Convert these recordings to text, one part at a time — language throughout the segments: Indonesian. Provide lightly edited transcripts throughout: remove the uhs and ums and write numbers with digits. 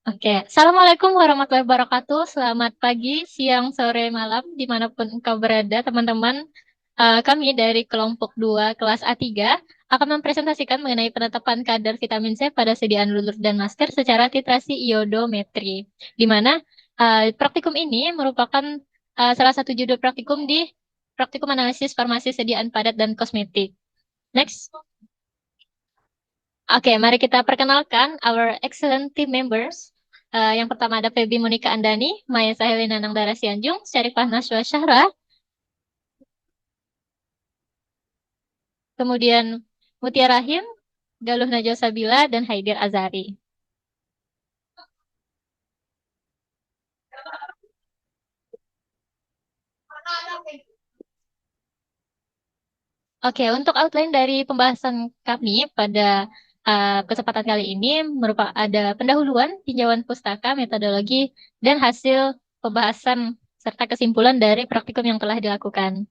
Oke, Assalamualaikum warahmatullahi wabarakatuh. Selamat pagi, siang, sore, malam, dimanapun engkau berada, teman-teman. Kami dari kelompok 2 kelas A3 akan mempresentasikan mengenai penetapan kadar vitamin C pada sediaan lulur dan masker secara titrasi iodometri. Di mana praktikum ini merupakan salah satu judul praktikum di praktikum analisis farmasi sediaan padat dan kosmetik. Next. Oke, mari kita perkenalkan our excellent team members. Yang pertama ada Feby Monika Andani, Maya Sahelina Nangdara Sianjung, Syarifah Naswa Syahra, kemudian Mutia Rahim, Galuh Najwa Sabila, dan Haidir Azari. Oke, untuk outline dari pembahasan kami pada kesempatan kali ini merupakan ada pendahuluan, tinjauan pustaka, metodologi, dan hasil pembahasan serta kesimpulan dari praktikum yang telah dilakukan.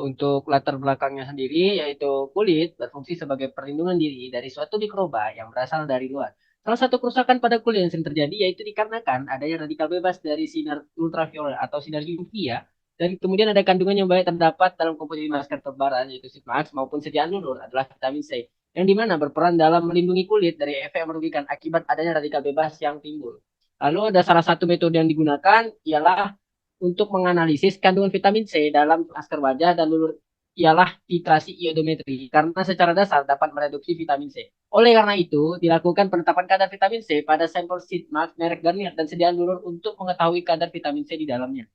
Untuk latar belakangnya sendiri, yaitu kulit berfungsi sebagai perlindungan diri dari suatu mikroba yang berasal dari luar. Salah satu kerusakan pada kulit yang sering terjadi yaitu dikarenakan adanya radikal bebas dari sinar ultraviolet atau sinar UV ya. Dan kemudian ada kandungan yang baik terdapat dalam komposisi masker terbaran yaitu sheet mask maupun sediaan lulur adalah vitamin C yang dimana berperan dalam melindungi kulit dari efek yang merugikan akibat adanya radikal bebas yang timbul. Lalu ada salah satu metode yang digunakan ialah untuk menganalisis kandungan vitamin C dalam masker wajah dan lulur ialah titrasi iodometri karena secara dasar dapat mereduksi vitamin C. Oleh karena itu, dilakukan penetapan kadar vitamin C pada sampel sheet mask merek Garnier dan sediaan lulur untuk mengetahui kadar vitamin C di dalamnya.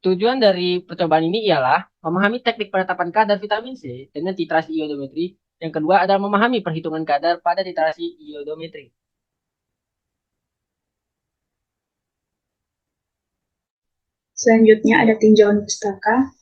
Tujuan dari percobaan ini ialah memahami teknik penetapan kadar vitamin C dengan titrasi iodometri. Yang kedua adalah memahami perhitungan kadar pada titrasi iodometri. Selanjutnya ada tinjauan pustaka.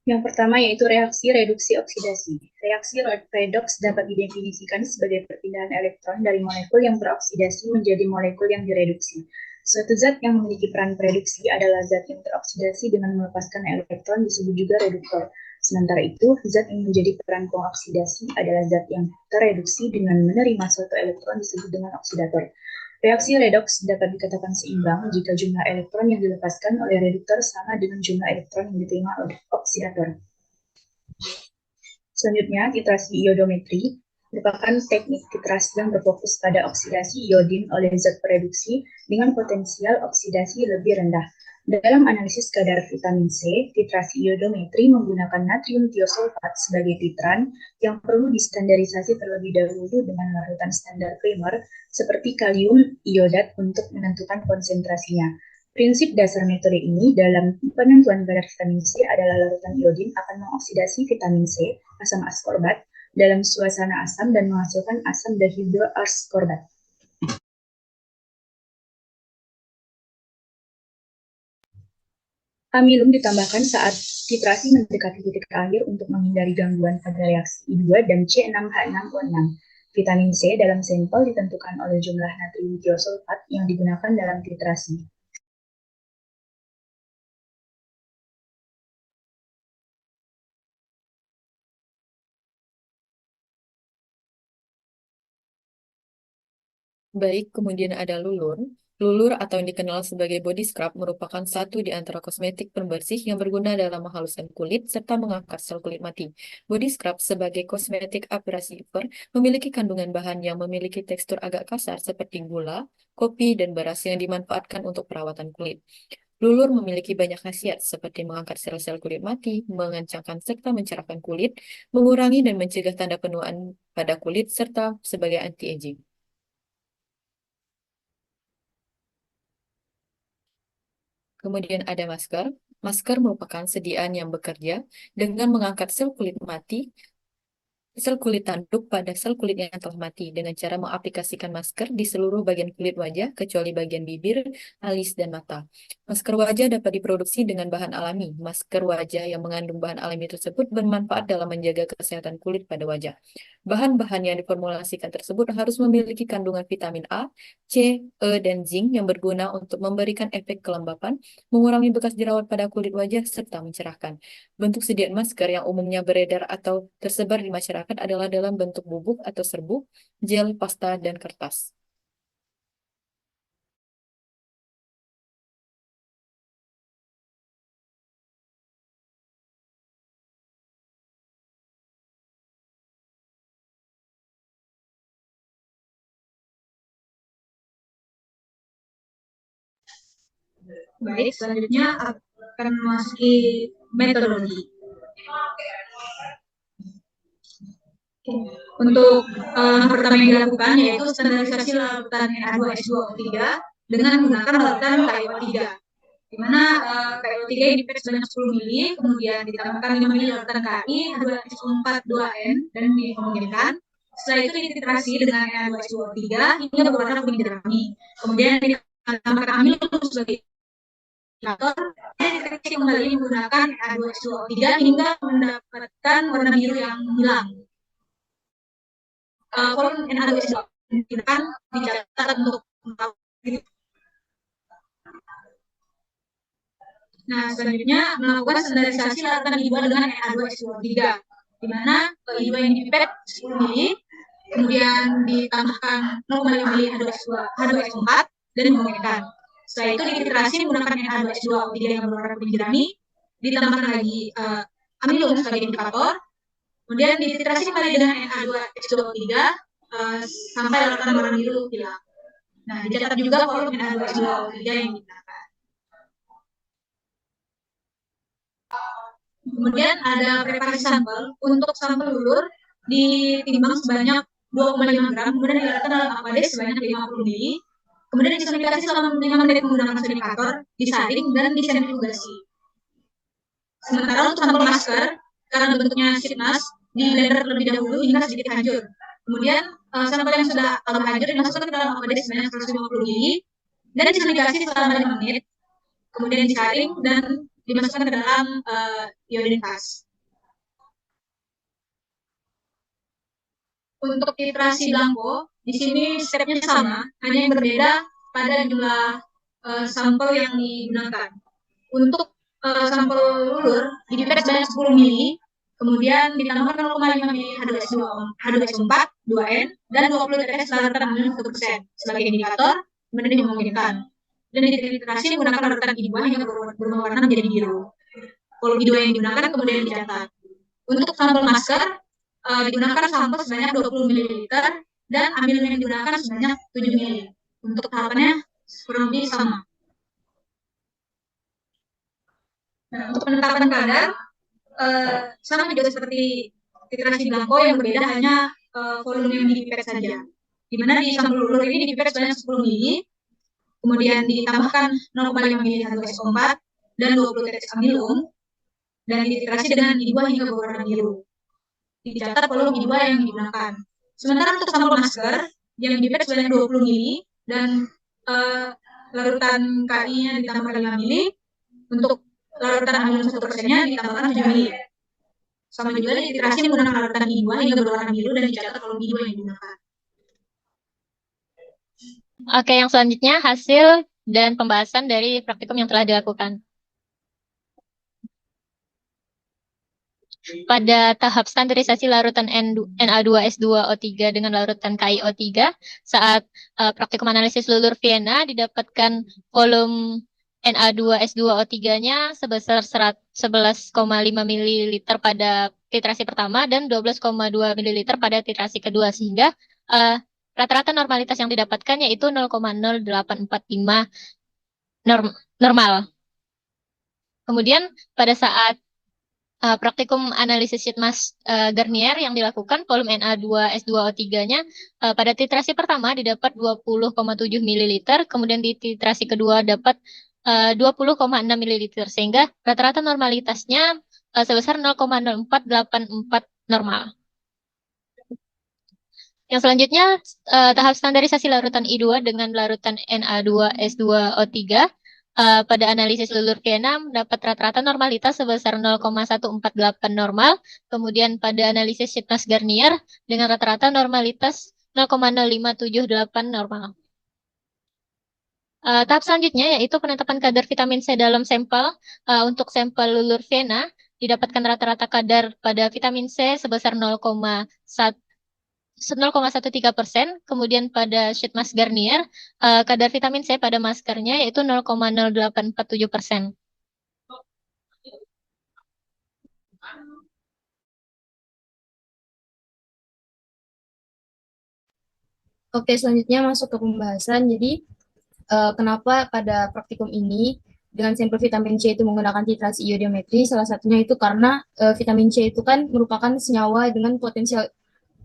Yang pertama yaitu reaksi reduksi oksidasi. Reaksi redoks dapat didefinisikan sebagai perpindahan elektron dari molekul yang teroksidasi menjadi molekul yang direduksi. Suatu zat yang memiliki peran pereduksi adalah zat yang teroksidasi dengan melepaskan elektron disebut juga reduktor. Sementara itu, zat yang menjadi peran pengoksidasi adalah zat yang tereduksi dengan menerima suatu elektron disebut dengan oksidator. Reaksi redoks dapat dikatakan seimbang jika jumlah elektron yang dilepaskan oleh reduktor sama dengan jumlah elektron yang diterima oleh oksidator. Selanjutnya, titrasi iodometri merupakan teknik titrasi yang berfokus pada oksidasi iodin oleh zat pereduksi dengan potensial oksidasi lebih rendah. Dalam analisis kadar vitamin C, titrasi iodometri menggunakan natrium tiosulfat sebagai titran yang perlu distandarisasi terlebih dahulu dengan larutan standar primer seperti kalium iodat untuk menentukan konsentrasinya. Prinsip dasar metode ini dalam penentuan kadar vitamin C adalah larutan iodin akan mengoksidasi vitamin C, asam askorbat, dalam suasana asam dan menghasilkan asam dihidroaskorbat. Amilum ditambahkan saat titrasi mendekati titik akhir untuk menghindari gangguan pada reaksi I2 dan C6H6O6. Vitamin C dalam sampel ditentukan oleh jumlah natrium tiosulfat yang digunakan dalam titrasi. Baik, kemudian ada lulur. Lulur atau yang dikenal sebagai body scrub merupakan satu di antara kosmetik pembersih yang berguna dalam menghaluskan kulit serta mengangkat sel kulit mati. Body scrub sebagai kosmetik abrasiver memiliki kandungan bahan yang memiliki tekstur agak kasar seperti gula, kopi, dan beras yang dimanfaatkan untuk perawatan kulit. Lulur memiliki banyak khasiat seperti mengangkat sel-sel kulit mati, mengencangkan serta mencerahkan kulit, mengurangi dan mencegah tanda penuaan pada kulit, serta sebagai anti-aging. Kemudian ada masker. Masker merupakan sediaan yang bekerja dengan mengangkat sel kulit mati sel kulit tanduk pada sel kulit yang telah mati dengan cara mengaplikasikan masker di seluruh bagian kulit wajah kecuali bagian bibir, alis, dan mata. Masker wajah dapat diproduksi dengan bahan alami. Masker wajah yang mengandung bahan alami tersebut bermanfaat dalam menjaga kesehatan kulit pada wajah. Bahan-bahan yang diformulasikan tersebut harus memiliki kandungan vitamin A, C, E, dan zinc yang berguna untuk memberikan efek kelembapan, mengurangi bekas jerawat pada kulit wajah, serta mencerahkan. Bentuk sediaan masker yang umumnya beredar atau tersebar di masyarakat adalah dalam bentuk bubuk atau serbuk, gel, pasta, dan kertas. Baik, selanjutnya akan memasuki metodologi. Untuk yang pertama yang dilakukan yaitu standarisasi larutan Na2S2O3 dengan menggunakan larutan KIO3, di mana KIO3 ini dipet sebanyak 10 mili, kemudian ditambahkan 5 mili larutan KI, H2SO4 2N, dan dihomogenikan. Setelah itu dititrasi dengan Na2S2O3 hingga berwarna kuning jerami. Kemudian ditambahkan amil sebagai indikator, dan diteksi kembali menggunakan Na2S2O3 hingga mendapatkan warna biru yang hilang. Volume Na2S2 digunakan dicatat untuk Nah, selanjutnya melakukan standarisasi larutan I2 dengan Na2SO3, di mana I2 yang dipipet 10 mili, kemudian ditambahkan 0,5 mili H2SO4 dan dihomogenikan. Setelah itu dititrasi menggunakan Na2S2O3 yang berwarna kuning jerami, ditambahkan lagi amilum sebagai indikator, kemudian dititrasi kembali dengan Na2S2O3 sampai larutan warna biru hilang. Nah, dicatat juga volume Na2S2O3 yang digunakan. Kemudian ada preparasi sampel. Untuk sampel lulur ditimbang sebanyak 2,5 gram, kemudian diletakkan dalam aquades sebanyak 50 mili, kemudian disonifikasi selama 5 menit menggunakan sonikator, disaring, dan disentrifugasi. Sementara untuk sampel masker, karena bentuknya sheet mask, di blender terlebih dahulu hingga sedikit hancur. Kemudian sampel yang sudah agak hancur dimasukkan ke dalam aquades sebanyak 150 mili, dan disonifikasi selama 5 menit, kemudian disaring dan dimasukkan ke dalam iodine fast. Untuk titrasi blanko, di sini stepnya sama, hanya yang berbeda pada jumlah sampel yang digunakan. Untuk sampel lulur dipipet sebanyak 10 mili, kemudian ditambahkan 0,5 mili H2SO4 2N dan 20 tetes larutan amilum 1% sebagai indikator, kemudian dihomogenikan. Dan dititrasi menggunakan larutan I2 hingga berubah warna menjadi biru. Volume I2 yang digunakan kemudian dicatat. Untuk sampel masker digunakan sampel sebanyak 20 ml dan amilum yang digunakan sebanyak 7 ml. Untuk tahapannya kurang lebih sama. Nah, untuk penetapan kadar sama juga seperti titrasi blanko, yang berbeda hanya volume yang dipipet saja. Di mana di sampel lulur ini dipipet sebanyak 10 ml, kemudian ditambahkan 0,5 mili H2SO4 dan 20 tetes amilum, dan dititrasi dengan I2 hingga berwarna biru. Dicatat volume I2 yang digunakan. Sementara untuk sampel masker yang dipipet sebanyak 20 mili dan larutan KI-nya ditambahkan 5 mili, untuk larutan amilum 1%-nya ditambahkan 7 mili. Sama juga dititrasi menggunakan larutan I2 hingga berwarna biru dan dicatat volume I2 yang digunakan. Oke, yang selanjutnya hasil dan pembahasan dari praktikum yang telah dilakukan. Pada tahap standarisasi larutan Na2S2O3 dengan larutan KiO3, saat praktikum analisis lulur Vienna didapatkan volume Na2S2O3-nya sebesar 11,5 ml pada titrasi pertama dan 12,2 ml pada titrasi kedua, sehingga rata-rata normalitas yang didapatkan yaitu 0,0845 normal. Kemudian pada saat praktikum analisis sheet mask Garnier yang dilakukan, volume Na2S2O3-nya pada titrasi pertama didapat 20,7 ml, kemudian di titrasi kedua dapat 20,6 ml, sehingga rata-rata normalitasnya sebesar 0,0484 normal. Yang selanjutnya, tahap standarisasi larutan I2 dengan larutan Na2S2O3. Pada analisis lulur Vienna dapat rata-rata normalitas sebesar 0,148 normal. Kemudian pada analisis Schmidt-Garnier dengan rata-rata normalitas 0,0578 normal. Tahap selanjutnya yaitu penetapan kadar vitamin C dalam sampel. Untuk sampel lulur Vienna didapatkan rata-rata kadar pada vitamin C sebesar 0,13%. Kemudian pada sheet mask Garnier, kadar vitamin C pada maskernya yaitu 0,0847%. Oke, selanjutnya masuk ke pembahasan. Jadi, kenapa pada praktikum ini dengan sampel vitamin C itu menggunakan titrasi iodometri? Salah satunya itu karena vitamin C itu kan merupakan senyawa dengan potensial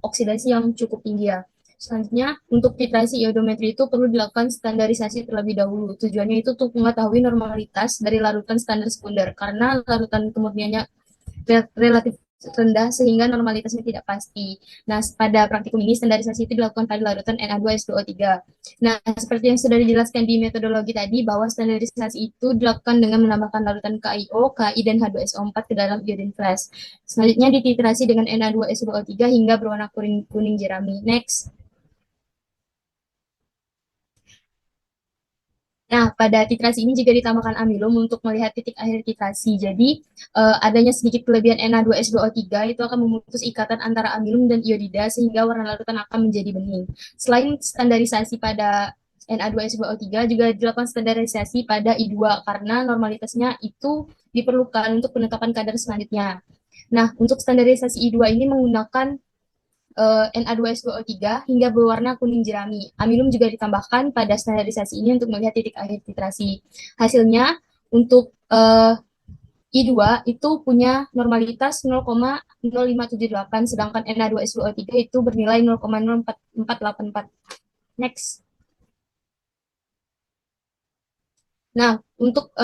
oksidasi yang cukup tinggi ya. Selanjutnya, untuk titrasi iodometri itu perlu dilakukan standarisasi terlebih dahulu. Tujuannya itu untuk mengetahui normalitas dari larutan standar sekunder, karena larutan kemurniannya relatif rendah sehingga normalitasnya tidak pasti. Nah, pada praktikum ini standarisasi itu dilakukan pada larutan Na2S2O3. Nah, seperti yang sudah dijelaskan di metodologi tadi bahwa standarisasi itu dilakukan dengan menambahkan larutan KIO, KI, dan H2SO4 ke dalam iodine flash. Selanjutnya dititrasi dengan Na2S2O3 hingga berwarna kuning jerami. Next. Nah, pada titrasi ini juga ditambahkan amilum untuk melihat titik akhir titrasi. Jadi, adanya sedikit kelebihan Na2S2O3 itu akan memutus ikatan antara amilum dan iodida sehingga warna larutan akan menjadi bening. Selain standarisasi pada Na2S2O3 juga dilakukan standarisasi pada I2 karena normalitasnya itu diperlukan untuk penetapan kadar selanjutnya. Nah, untuk standarisasi I2 ini menggunakan Na2S2O3 hingga berwarna kuning jerami. Amilum juga ditambahkan pada standarisasi ini untuk melihat titik akhir titrasi. Hasilnya untuk I2 itu punya normalitas 0,0578, sedangkan Na2S2O3 itu bernilai 0,0484. Next. Nah, untuk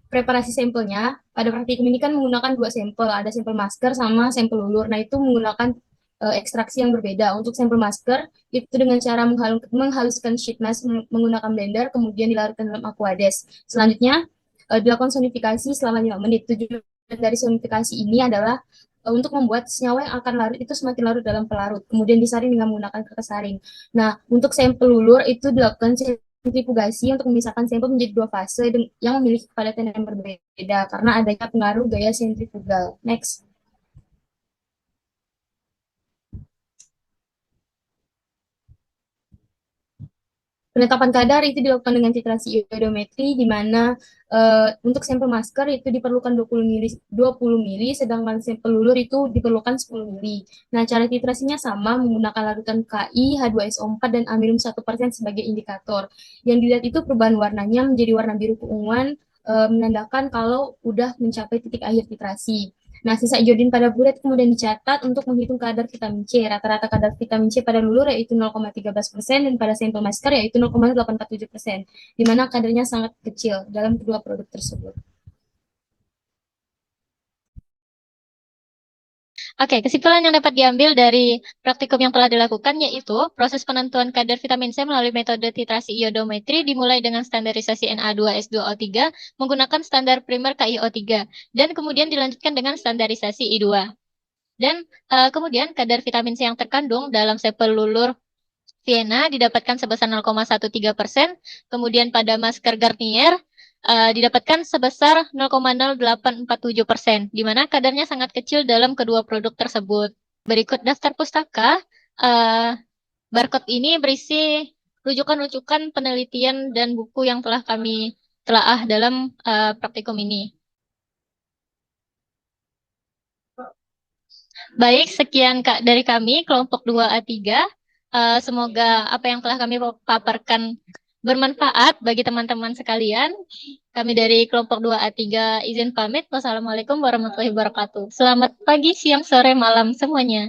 preparasi sampelnya, pada praktikum ini kan menggunakan dua sampel, ada sampel masker sama sampel lulur. Nah, itu menggunakan ekstraksi yang berbeda. Untuk sampel masker, itu dengan cara menghaluskan sheet mask menggunakan blender, kemudian dilarutkan dalam aquades. Selanjutnya, dilakukan sonifikasi selama 5 menit. Tujuan dari sonifikasi ini adalah untuk membuat senyawa yang akan larut itu semakin larut dalam pelarut, kemudian disaring dengan menggunakan kertas saring. Nah, untuk sampel lulur itu dilakukan sentrifugasi untuk memisahkan sampel menjadi dua fase yang memiliki kepadatan yang berbeda karena adanya pengaruh gaya sentrifugal. Next. Penetapan kadar itu dilakukan dengan titrasi iodometri, di mana untuk sampel masker itu diperlukan 20 mili, sedangkan sampel lulur itu diperlukan 10 mili. Nah, cara titrasinya sama, menggunakan larutan KI, H2SO4, dan amilum 1% sebagai indikator. Yang dilihat itu perubahan warnanya menjadi warna biru keunguan, menandakan kalau udah mencapai titik akhir titrasi. Nah, sisa iodin pada bulat kemudian dicatat untuk menghitung kadar vitamin C. Rata-rata kadar vitamin C pada lulur yaitu 0,13% dan pada sampel masker yaitu 0,847%, di mana kadarnya sangat kecil dalam kedua produk tersebut. Oke, kesimpulan yang dapat diambil dari praktikum yang telah dilakukan yaitu proses penentuan kadar vitamin C melalui metode titrasi iodometri dimulai dengan standarisasi Na2S2O3 menggunakan standar primer KiO3 dan kemudian dilanjutkan dengan standarisasi I2. Dan kemudian kadar vitamin C yang terkandung dalam sampel lulur Vienna didapatkan sebesar 0,13%, kemudian pada masker Garnier didapatkan sebesar 0,0847%, di mana kadarnya sangat kecil dalam kedua produk tersebut. Berikut daftar pustaka. Barcode ini berisi rujukan-rujukan penelitian dan buku yang telah kami telaah dalam praktikum ini. Baik, sekian Kak dari kami, kelompok 2A3. Semoga apa yang telah kami paparkan bermanfaat bagi teman-teman sekalian. Kami dari kelompok 2A3 izin pamit. Wassalamualaikum warahmatullahi wabarakatuh. Selamat pagi, siang, sore, malam semuanya.